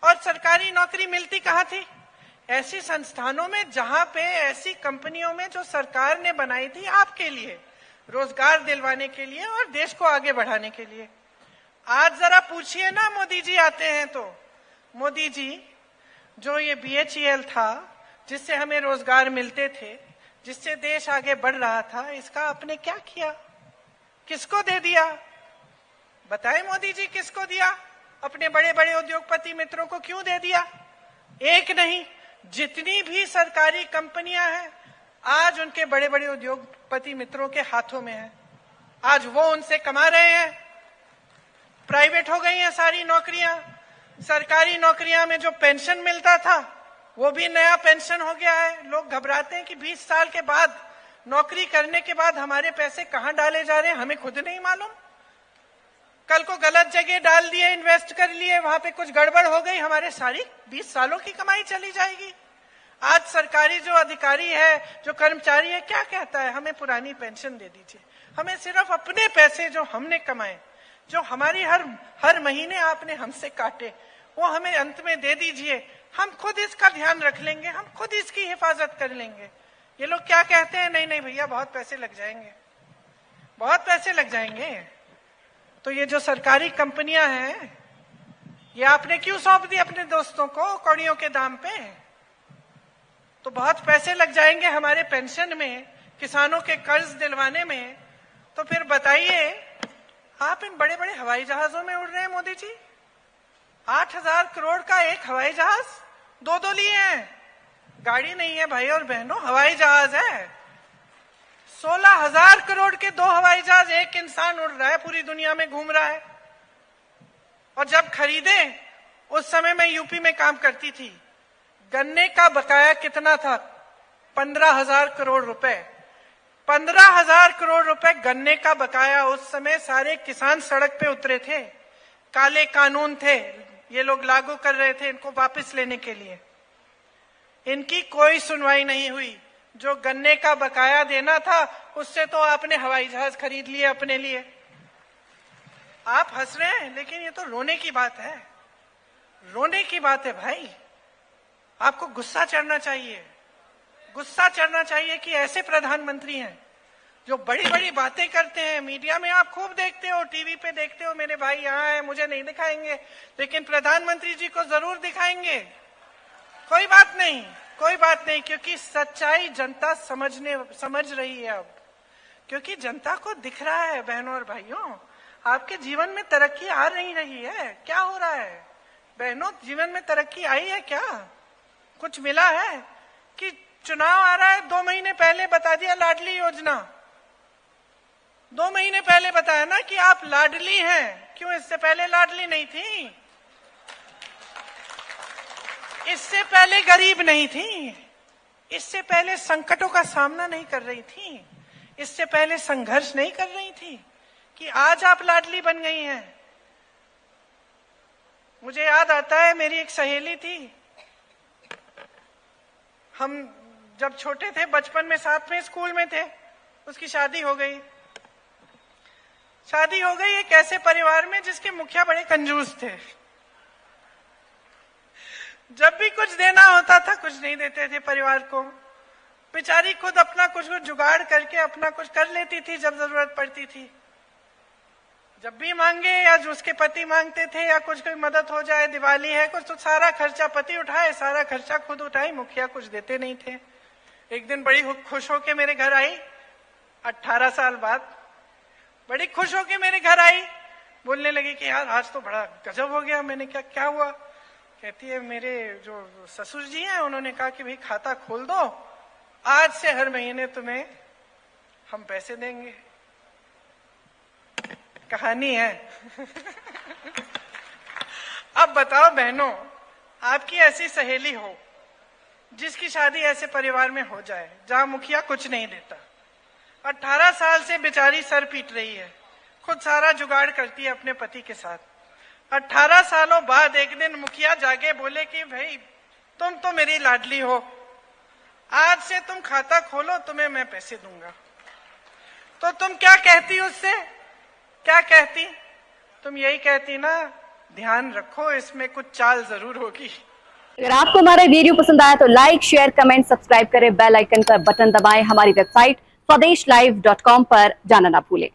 और सरकारी नौकरी मिलती कहाँ थी? ऐसी संस्थानों में, जहां पे, ऐसी कंपनियों में जो सरकार ने बनाई थी आपके लिए, रोजगार दिलवाने के लिए और देश को आगे बढ़ाने के लिए। आज जरा पूछिए ना, मोदी जी आते हैं तो, मोदी जी जो ये BHEL था, जिससे हमें रोजगार मिलते थे, जिससे देश आगे बढ़ रहा था, इसका आपने क्या किया? किसको दे दिया? बताएं मोदी जी, किसको दिया? अपने बड़े बड़े उद्योगपति मित्रों को क्यों दे दिया? एक नहीं, जितनी भी सरकारी कंपनियां हैं आज उनके बड़े बड़े उद्योगपति मित्रों के हाथों में है। आज वो उनसे कमा रहे हैं। प्राइवेट हो गई हैं सारी नौकरियां। सरकारी नौकरियां में जो पेंशन मिलता था वो भी नया पेंशन हो गया है। लोग घबराते हैं कि 20 साल के बाद, नौकरी करने के बाद हमारे पैसे कहां डाले जा रहे हैं, हमें खुद नहीं मालूम। कल को गलत जगह डाल दिए, इन्वेस्ट कर लिए, वहां पे कुछ गड़बड़ हो गई, हमारे सारी 20 सालों की कमाई चली जाएगी। आज सरकारी जो अधिकारी है, जो कर्मचारी है, क्या कहता है? हमें पुरानी पेंशन दे दीजिए, हमें सिर्फ अपने पैसे जो हमने कमाए, जो हमारी हर महीने आपने हमसे काटे, वो हमें अंत में दे दीजिए, हम खुद इसका ध्यान रख लेंगे, हम खुद इसकी हिफाजत कर लेंगे। ये लोग क्या कहते हैं? नहीं नहीं भैया, बहुत पैसे लग जाएंगे, बहुत पैसे लग जाएंगे। तो ये जो सरकारी कंपनियां हैं, ये आपने क्यों सौंप दी अपने दोस्तों को कौड़ियों के दाम पे? तो बहुत पैसे लग जाएंगे हमारे पेंशन में, किसानों के कर्ज दिलवाने में। तो फिर बताइए, आप इन बड़े बड़े हवाई जहाजों में उड़ रहे हैं मोदी जी। 8,000 करोड़ का एक हवाई जहाज, दो लिए हैं। गाड़ी नहीं है भाई और बहनों, हवाई जहाज है। 16,000 करोड़ के 2 हवाई जहाज एक इंसान उड़ रहा है, पूरी दुनिया में घूम रहा है। और जब खरीदे, उस समय मैं यूपी में काम करती थी, गन्ने का बकाया कितना था? 15,000 करोड़ रुपए। 15,000 करोड़ रुपए गन्ने का बकाया। उस समय सारे किसान सड़क पे उतरे थे। काले कानून थे, ये लोग लागू कर रहे थे इनको वापस लेने के लिए। इनकी कोई सुनवाई नहीं हुई। जो गन्ने का बकाया देना था, उससे तो आपने हवाई जहाज खरीद लिए अपने लिए। आप हंस रहे हैं, लेकिन ये तो रोने की बात है, रोने की बात है भाई। आपको गुस्सा चढ़ना चाहिए, गुस्सा चढ़ना चाहिए कि ऐसे प्रधानमंत्री हैं जो बड़ी बड़ी बातें करते हैं। मीडिया में आप खूब देखते हो, टीवी पे देखते हो, मेरे भाई यहाँ हैं, मुझे नहीं दिखाएंगे, लेकिन प्रधानमंत्री जी को जरूर दिखाएंगे। कोई बात नहीं, कोई बात नहीं, क्योंकि सच्चाई जनता समझ रही है अब, क्योंकि जनता को दिख रहा है। बहनों और भाइयों, आपके जीवन में तरक्की आ नहीं रही है। क्या हो रहा है बहनों? जीवन में तरक्की आई है क्या? कुछ मिला है? कि चुनाव आ रहा है, 2 महीने पहले बता दिया लाडली योजना। 2 महीने पहले बताया ना कि आप लाडली हैं। क्यों इससे पहले लाडली नहीं थी? इससे पहले गरीब नहीं थी, इससे पहले संकटों का सामना नहीं कर रही थी, इससे पहले संघर्ष नहीं कर रही थी, कि आज आप लाडली बन गई हैं। मुझे याद आता है, मेरी एक सहेली थी, हम जब छोटे थे, बचपन में साथ में स्कूल में थे, उसकी शादी हो गई। शादी हो गई एक ऐसे परिवार में जिसके मुखिया बड़े कंजूस थे। जब भी कुछ देना होता था, कुछ नहीं देते थे परिवार को। बेचारी खुद अपना कुछ जुगाड़ करके अपना कुछ कर लेती थी जब जरूरत पड़ती थी। जब भी मांगे, या जो उसके पति मांगते थे, या कुछ कोई मदद हो जाए, दिवाली है कुछ, तो सारा खर्चा पति उठाए, सारा खर्चा खुद उठाई, मुखिया कुछ देते नहीं थे। एक दिन बड़ी खुश होके मेरे घर आई, 18 साल बाद बड़ी खुश होके मेरे घर आई, बोलने लगी कि यार आज तो बड़ा गजब हो गया। मैंने क्या हुआ? कहती है, मेरे जो ससुर जी हैं, उन्होंने कहा कि भाई खाता खोल दो, आज से हर महीने तुम्हें हम पैसे देंगे। कहानी है। अब बताओ बहनों, आपकी ऐसी सहेली हो जिसकी शादी ऐसे परिवार में हो जाए जहां मुखिया कुछ नहीं देता, 18 साल से बेचारी सर पीट रही है, खुद सारा जुगाड़ करती है अपने पति के साथ। 18 सालों बाद एक दिन मुखिया जागे, बोले कि भाई तुम तो मेरी लाडली हो, आज से तुम खाता खोलो, तुम्हें मैं पैसे दूंगा। तो तुम क्या कहती उससे? क्या कहती? तुम यही कहती ना, ध्यान रखो, इसमें कुछ चाल जरूर होगी। अगर आपको हमारा वीडियो पसंद आया तो लाइक, शेयर, कमेंट, सब्सक्राइब करें, बेल आइकन का बटन दबाएं, हमारी वेबसाइट swdeshlive.com पर जाना ना भूलें।